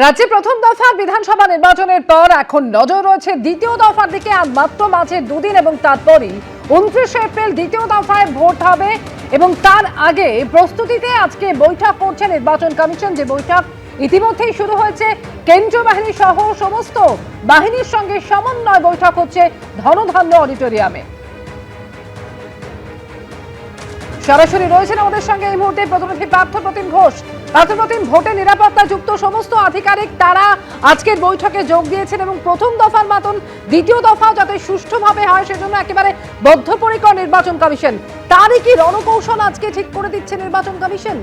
রাজ্যে প্রথম দফা বিধানসভা নির্বাচনের পর এখন নজর রয়েছে দ্বিতীয় দফার দিকে। আর মাত্র মাঝে দুদিন এবং তারপরই 29 এপ্রিল দ্বিতীয় দফায় ভোট হবে এবং তার আগে প্রস্তুতিতে আজকে বৈঠক করছে নির্বাচন কমিশন। যে বৈঠক ইতিমধ্যেই শুরু হয়েছে। কেন্দ্রীয় বাহিনী সহ সমস্ত বাহিনীর সঙ্গে সমন্বয় বৈঠক হচ্ছে ধনধান্য অডিটোরিয়ামে। সরাসরি রয়েছেন আমাদের সঙ্গে এই মুহূর্তে প্রতিনিধি পার্থপ্রতিম ঘোষ। পার্থপ্রতিম, ভোটে নিরাপত্তা যুক্ত সমস্ত আধিকারিক তারা আজকের বৈঠকে যোগ দিয়েছেন এবং প্রথম দফার মতন দ্বিতীয় দফা যাতে সুষ্ঠুভাবে হয় সেজন্য একেবারে বদ্ধপরিকর নির্বাচন কমিশন। তারই কি রণকৌশল আজকে ঠিক করে দিচ্ছে নির্বাচন কমিশন?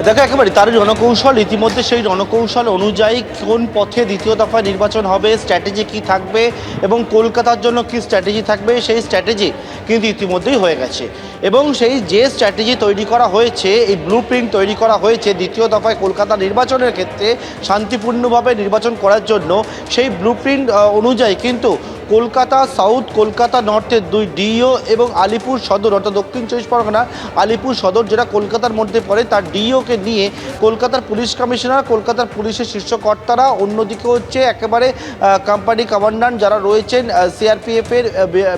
দেখো, একেবারে তার রণকৌশল ইতিমধ্যে সেই রণকৌশল অনুযায়ী কোন পথে দ্বিতীয় দফায় নির্বাচন হবে, স্ট্র্যাটেজি কি থাকবে এবং কলকাতার জন্য কি স্ট্র্যাটেজি থাকবে, সেই স্ট্র্যাটেজি কিন্তু ইতিমধ্যেই হয়ে গেছে। এবং সেই যে স্ট্র্যাটেজি তৈরি করা হয়েছে, এই ব্লু প্রিন্ট তৈরি করা হয়েছে দ্বিতীয় দফায় কলকাতা নির্বাচনের ক্ষেত্রে শান্তিপূর্ণভাবে নির্বাচন করার জন্য, সেই ব্লু প্রিন্ট অনুযায়ী কিন্তু কলকাতা সাউথ, কলকাতা নর্থের দুই ডিও এবং আলিপুর সদর অর্থাৎ দক্ষিণ 24 পরগনা আলিপুর সদর যেটা কলকাতার মধ্যে পড়ে, তার ডিওকে নিয়ে কলকাতার পুলিশ কমিশনার, কলকাতার পুলিশের শীর্ষ কর্তারা, অন্যদিকে হচ্ছে একেবারে কোম্পানি কমান্ডান্ট যারা রয়েছেন, সিআরপিএফের,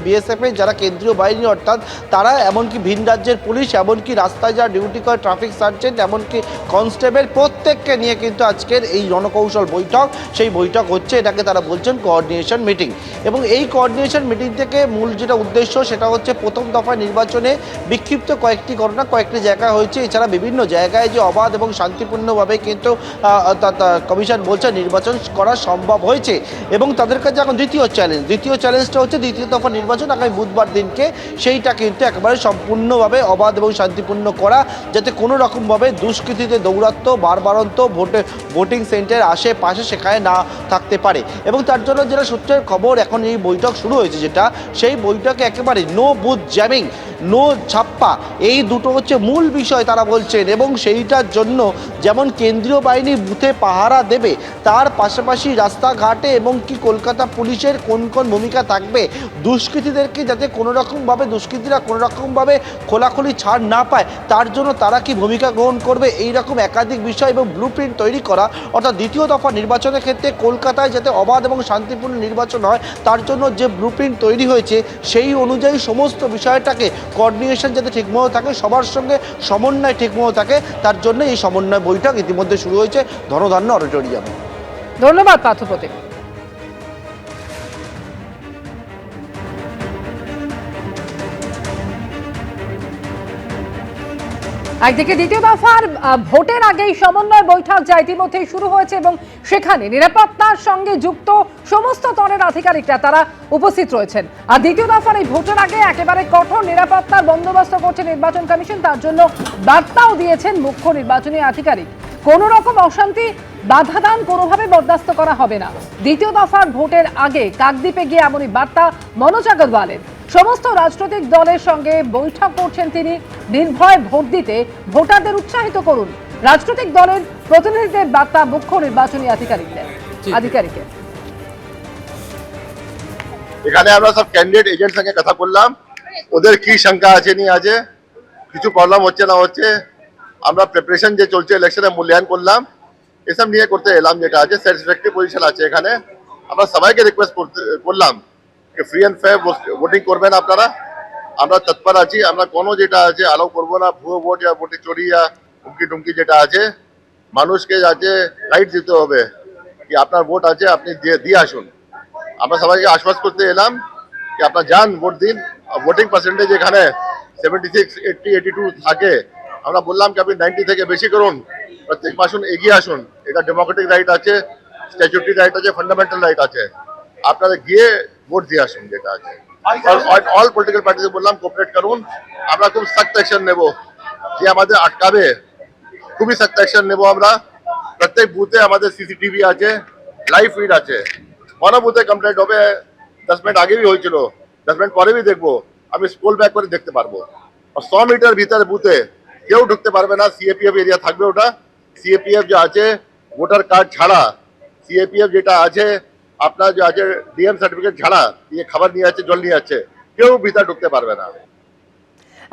বিএসএফের যারা কেন্দ্রীয় বাহিনী অর্থাৎ তারা, এমনকি ভিন রাজ্যের পুলিশ, এমনকি রাস্তায় যারা ডিউটি করে ট্রাফিক সার্জেন্ট, এমনকি কনস্টেবল, প্রত্যেককে নিয়ে কিন্তু আজকের এই রণকৌশল বৈঠক, সেই বৈঠক হচ্ছে। এটাকে তারা বলছেন কোঅর্ডিনেশন মিটিং। এবং এই কোঅর্ডিনেশন মিটিং থেকে মূল যেটা উদ্দেশ্য সেটা হচ্ছে প্রথম দফায় নির্বাচনে বিক্ষিপ্ত কয়েকটি ঘটনা কয়েকটি জায়গায় হয়েছে, এছাড়া বিভিন্ন জায়গায় যে অবাধ এবং শান্তিপূর্ণভাবে কিন্তু কমিশন বলছে নির্বাচন করা সম্ভব হয়েছে। এবং তাদের কাছে এখন দ্বিতীয় চ্যালেঞ্জটা হচ্ছে দ্বিতীয় দফা নির্বাচন আগামী বুধবার দিনকে, সেইটা কিন্তু একেবারে সম্পূর্ণভাবে অবাধ এবং শান্তিপূর্ণ করা, যাতে কোনো রকমভাবে দুষ্কৃতীতে দৌরাত্ম বারবারন্ত ভোটিং সেন্টারের আশেপাশে সেখানে না থাকতে পারে। এবং তার জন্য যেটা সূত্রের খবর, এখন এই বৈঠক শুরু হয়েছে যেটা, সেই বৈঠকে একেবারে নো বুথ জ্যামিং, নো ছাপ্পা, এই দুটো হচ্ছে মূল বিষয় তারা বলছেন। এবং সেইটার জন্য যেমন কেন্দ্রীয় বাহিনী বুথে পাহারা দেবে, তার পাশাপাশি রাস্তাঘাটে এবং কি কলকাতা পুলিশের কোন কোন ভূমিকা থাকবে, দুষ্কৃতীদেরকে যাতে দুষ্কৃতীরা কোনো রকমভাবে খোলাখুলি ছাড় না পায়, তার জন্য তারা কি ভূমিকা গ্রহণ করবে, এই রকম একাধিক বিষয় এবং ব্লু প্রিন্ট তৈরি করা। অর্থাৎ দ্বিতীয় দফা নির্বাচনের ক্ষেত্রে কলকাতায় যাতে অবাধ এবং শান্তিপূর্ণ নির্বাচন হয়, তার জন্য যে ব্লু প্রিন্ট তৈরি হয়েছে সেই অনুযায়ী সমস্ত বিষয়টাকে কোঅর্ডিনেশন যাতে ঠিকমতো থাকে, সবার সঙ্গে সমন্বয় ঠিকমতো থাকে, তার জন্য এই সমন্বয় বৈঠক ইতিমধ্যে শুরু হয়েছে ধনধান্য অডিটোরিয়ামে। ধন্যবাদ পার্থপ্রতিম। একদিকে দ্বিতীয় দফার ভোটের আগেই সমন্বয় বৈঠক যা ইতিমধ্যেই শুরু হয়েছে এবং সেখানে নিরাপত্তার সঙ্গে যুক্ত সমস্ত স্তরের আধিকারিকরা তারা উপস্থিত রয়েছেন। আর দ্বিতীয় দফার এই ভোটের আগে একেবারে কঠোর নিরাপত্তার বন্দোবস্ত করছে নির্বাচন কমিশন। তার জন্য বার্তাও দিয়েছেন মুখ্য নির্বাচনী আধিকারিক, কোনো রকম অশান্তি বাধাদান কোনোভাবে বরদাস্ত করা হবে না। দ্বিতীয় দফার ভোটের আগে কাকদ্বীপে গিয়ে এমনই বার্তা মনোজ আগরওয়ালের। সমস্ত রাজনৈতিক দলের সঙ্গে বৈঠক করছেন তিনি। নির্ভয়ে ভোট দিতে ভোটারদের উৎসাহিত করুন, রাজনৈতিক দলের প্রতিনিধিদের বার্তা মুখ্য নির্বাচনী আধিকারিকের। এখানে আমরা সব ক্যান্ডিডেট এজেন্ট সঙ্গে কথা বললাম, ওদের কি শঙ্কা আছে নি আছে, কিছু প্রবলেম হচ্ছে না হচ্ছে, আমরা প্রিপারেশন যে চলছে ইলেকশনের মূল্যায়ন করলাম, এসব নিয়ে করতে এলাম। যেটা আছে স্যাটিসফ্যাক্টরি পজিশন আছে এখানে। আমরা সবাইকে রিকোয়েস্ট করলাম যে ফ্রি অ্যান্ড ফেয়ার ভোটিং করবেন আপনারা, আমরা তৎপর আছি। আমরা কোনো যেটা আছে অ্যালাউ করবো না, ভুয়ো ভোট या ভোটে চুরি या হুমকি টুমকি যেটা আছে, মানুষকে যাতে রাইট দিতে হবে কি আপনার ভোট আছে আপনি দিয়ে আসুন। আমরা সবাইকে আশ্বাস করতে এলাম যে আপনারা যান, ভোট দিন। ভোটিং পার্সেন্টেজ এখানে 76, 80, 82 থাকে। আমরা বললাম কি আপনি 90 থেকে বেশি করুন, প্রত্যেক আসুন, এগিয়ে আসুন। এটা ডেমোক্রেটিক রাইট আছে, স্ট্যাচুটরি রাইট আছে, ফান্ডামেন্টাল রাইট আছে, আপনারা গিয়ে ভোট দিয়ে আসুন যেটা আছে। অল পলিটিক্যাল পার্টিকে বললাম কোঅপারেট করুন, আমরা খুব সখ্ত অ্যাকশন নেব, যে আমাদের আটকাবে খুবই সখ্ত অ্যাকশন নেব আমরা। প্রত্যেক বুথে আমাদের সিসিটিভি আছে, লাইভ ফিড আছে। কোনো বুথে কমপ্লেন্ট হবে 10 মিনিট আগে भी হয়েছিল, 10 মিনিট পরে भी দেখবো, আমি স্ক্রোল ব্যাক করে দেখতে পারবো। আর 100 মিটার ভিতরে বুথে কেউ ঢুকতে পারবে না, সিএপিএফ এরিয়া থাকবে। ওটা সিএপিএফ যে আছে ভোটার কার্ড ছাড়া, সিএপিএফ যেটা আছে আপনার যে আছে ডিএম সার্টিফিকেট ছাড়া, দিয়ে খাবার নিয়ে আছে, জল নিয়ে আছে, কেউ ভিতরে ঢুকতে পারবে না।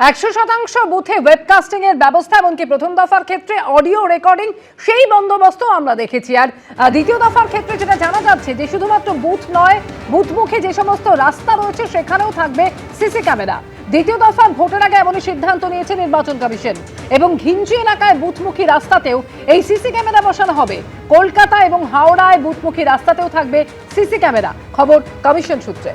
100% বুথে ওয়েবকাস্টিং এর ব্যবস্থা, এমনকি প্রথম দফার ক্ষেত্রে অডিও রেকর্ডিং সেই বন্দোবস্ত আমরা দেখেছি। আর দ্বিতীয় দফার ক্ষেত্রে যেটা জানা যাচ্ছে যে শুধুমাত্র বুথ নয়, বুথমুখী যে সমস্ত রাস্তা রয়েছে সেখানেও থাকবে সিসি ক্যামেরা। দ্বিতীয় দফার ভোটের আগে এমনই সিদ্ধান্ত নিয়েছে নির্বাচন কমিশন এবং ঘিঞ্জি এলাকায় বুথমুখী রাস্তাতেও এই সিসি ক্যামেরা বসানো হবে। কলকাতা এবং হাওড়ায় বুথমুখী রাস্তাতেও থাকবে সিসি ক্যামেরা, খবর কমিশন সূত্রে।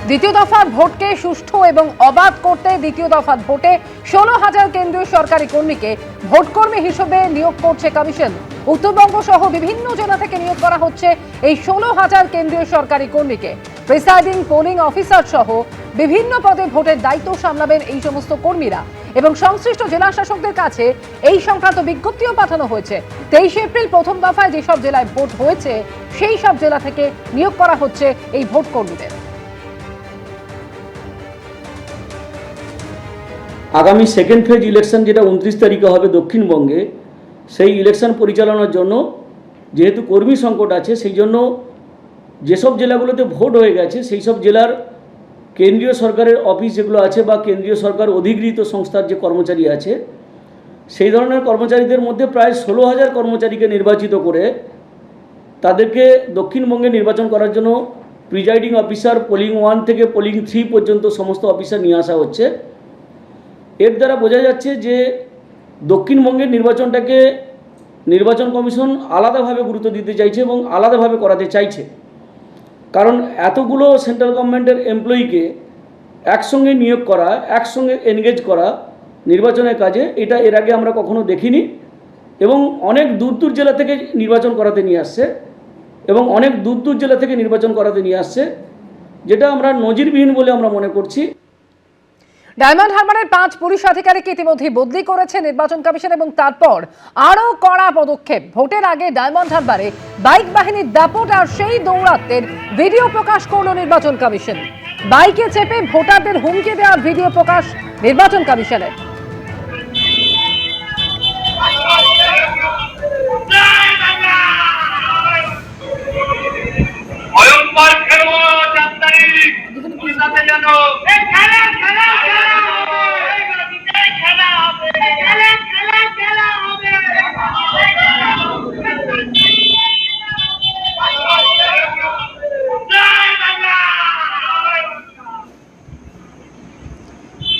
দ্বিতীয় দফার ভোটকে সুষ্ঠু এবং অবাধ করতে দ্বিতীয় দফার ভোটে 16,000 কেন্দ্রীয় সরকারি কর্মীকে ভোটকর্মী হিসেবে নিয়োগ করছে কমিশন। উত্তরবঙ্গ সহ বিভিন্ন জেলা থেকে নিয়োগ করা হচ্ছে এই 16,000 কেন্দ্রীয় সরকারি কর্মীকে। প্রিসাইডিং, পোলিং অফিসার সহ বিভিন্ন পদে ভোটের দায়িত্ব সামলাবেন এই সমস্ত কর্মীরা এবং সংশ্লিষ্ট জেলা শাসকদের কাছে এই সংক্রান্ত বিজ্ঞপ্তিও পাঠানো হয়েছে। 23 এপ্রিল প্রথম দফায় যেসব জেলায় ভোট হয়েছে সেই সব জেলা থেকে নিয়োগ করা হচ্ছে এই ভোট কর্মীদের। আগামী সেকেন্ড ফেজ ইলেকশন যেটা 29 তারিখে হবে দক্ষিণবঙ্গে, সেই ইলেকশন পরিচালনার জন্য যেহেতু কর্মী সংকট আছে, সেই জন্য যেসব জেলাগুলোতে ভোট হয়ে গেছে সেই সব জেলার কেন্দ্রীয় সরকারের অফিস যেগুলো আছে বা কেন্দ্রীয় সরকার অধিগৃহীত সংস্থার যে কর্মচারী আছে সেই ধরনের কর্মচারীদের মধ্যে প্রায় 16,000 কর্মচারীকে নির্বাচিত করে তাদেরকে দক্ষিণবঙ্গে নির্বাচন করার জন্য প্রিজাইডিং অফিসার পোলিং 1 থেকে পোলিং 3 পর্যন্ত সমস্ত অফিসার নিয়ে আসা হচ্ছে। এর দ্বারা বোঝা যাচ্ছে যে দক্ষিণবঙ্গের নির্বাচনটাকে নির্বাচন কমিশন আলাদাভাবে গুরুত্ব দিতে চাইছে এবং আলাদাভাবে করাতে চাইছে। কারণ এতগুলো সেন্ট্রাল গভর্নমেন্টের এমপ্লয়িকে একসঙ্গে নিয়োগ করা, একসঙ্গে এনগেজ করা নির্বাচনের কাজে, এটা এর আগে আমরা কখনো দেখিনি এবং অনেক দূর দূর জেলা থেকে নির্বাচন করাতে নিয়ে আসছে এবং অনেক দূর দূর জেলা থেকে নির্বাচন করাতে নিয়ে আসছে, যেটা আমরা নজিরবিহীন বলে আমরা মনে করছি। ডায়মন্ড হারবারের 5 পুলিশ আধিকারিক ইতিমধ্যে বদলি করেছে নির্বাচন কমিশন এবং তারপর আরও কড়া পদক্ষেপ। ভোটের আগে ডায়মন্ড হারবারে বাইক বাহিনীর দাপট আর সেই দৌরাত্মের ভিডিও প্রকাশ করল নির্বাচন কমিশন। বাইকে চেপে ভোটারদের হুমকি দেওয়ার ভিডিও প্রকাশ নির্বাচন কমিশনের।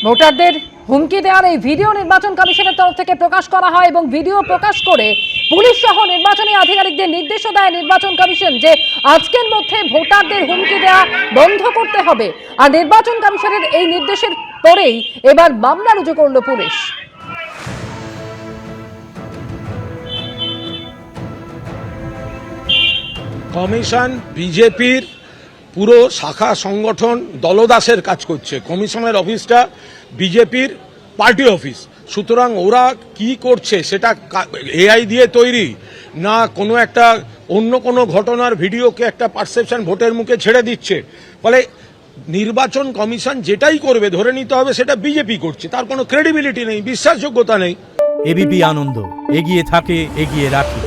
ভোটারদের হুমকি দেওয়ার এই ভিডিও নির্বাচন কমিশনের তরফ থেকে প্রকাশ করা হয় এবং ভিডিও প্রকাশ করে পুলিশ সহ নির্বাচনী আধিকারিকদের নির্দেশও দেয় নির্বাচন কমিশন যে আজকের মধ্যে ভোটারদের হুমকি দেওয়া বন্ধ করতে হবে। আর নির্বাচন কমিশনের এই নির্দেশের পরেই এবার মামলা রুজু করল পুলিশ। কমিশন বিজেপির পুরো শাখা সংগঠন দলদাসের কাজ করছে। কমিশনের অফিসটা বিজেপির পার্টি অফিস, সুতরাং ওরা কি করছে সেটা এআই দিয়ে তৈরি না কোনো একটা অন্য কোনো ঘটনার ভিডিওকে একটা পারসেপশন ভোটের মুখে ছেড়ে দিচ্ছে। ফলে নির্বাচন কমিশন যেটাই করবে ধরে নিতে হবে সেটা বিজেপি করছে, তার কোনো ক্রেডিবিলিটি নেই, বিশ্বাসযোগ্যতা নেই। এবিপি আনন্দ এগিয়ে থাকে, এগিয়ে রাখে।